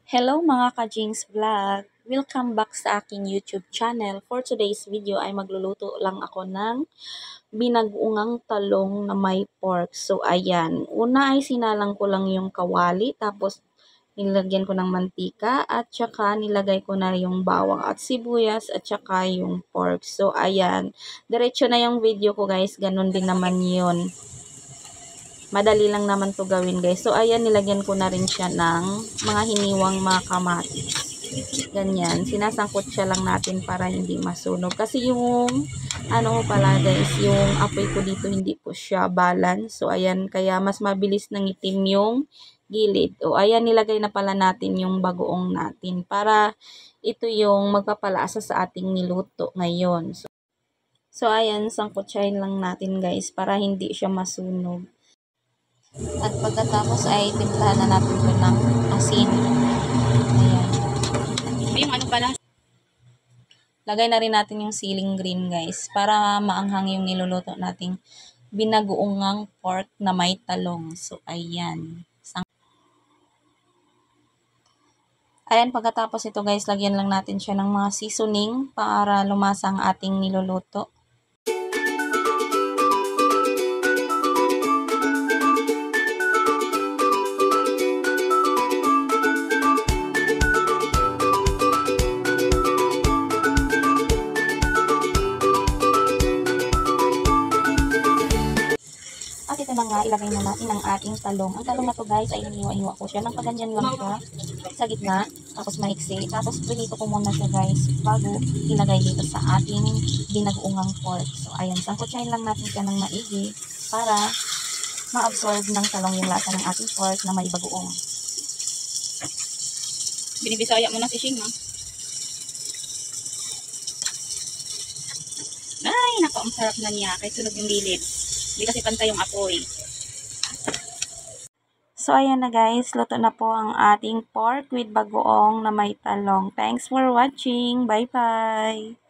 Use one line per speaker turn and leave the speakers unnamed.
Hello mga ka-Jings Vlog! Welcome back sa aking YouTube channel. For today's video ay magluluto lang ako ng binag-ungang talong na may pork. So ayan, una ay sinalang ko lang yung kawali, tapos nilagyan ko ng mantika at saka nilagay ko na yung bawang at sibuyas at saka yung pork. So ayan, diretso na yung video ko guys, ganun din naman yun. Madali lang naman to gawin guys. So ayan, nilagyan ko na rin siya ng mga hiniwang mga kamatis. Ganyan, sinasangkot siya lang natin para hindi masunog. Kasi yung ano pala guys, yung apoy ko dito hindi po siya balance. So ayan, kaya mas mabilis nang itim yung gilid. O ayan, nilagay na pala natin yung bagoong natin para ito yung magpapalasa sa ating niluto ngayon. So ayan, sangkotsahin lang natin guys para hindi siya masunog. At pagkatapos ay timplahan na natin ito ng asin. Ayan.
Yung ano pala?
Lagay na rin natin yung siling green guys para maanghang yung niluluto nating binagoongang pork na may talong. So ayan. Ayan, pagkatapos ito guys, lagyan lang natin siya ng mga seasoning para lumasa ang ating niluluto. At ito na nga, ilagay na natin ang ating talong. Ang talong na to guys ay hiniwa-hiwa ko siya. Nang paganyan lang siya sa gitna, tapos maiksi. Tapos prinito ko muna siya guys bago ilagay dito sa ating binagoongang pork. So ayan, sangkotsahin lang natin siya ng maigi para ma-absorb ng talong yung lasa ng ating pork na may bagoong.
Binibisaya mo na si Shing, ha? Ay, naku, ang sarap na niya. Kahit sunog yung gilid. Hindi kasi pantay yung apoy.
So, ayan na guys. Luto na po ang ating pork with bagoong na may talong. Thanks for watching. Bye-bye!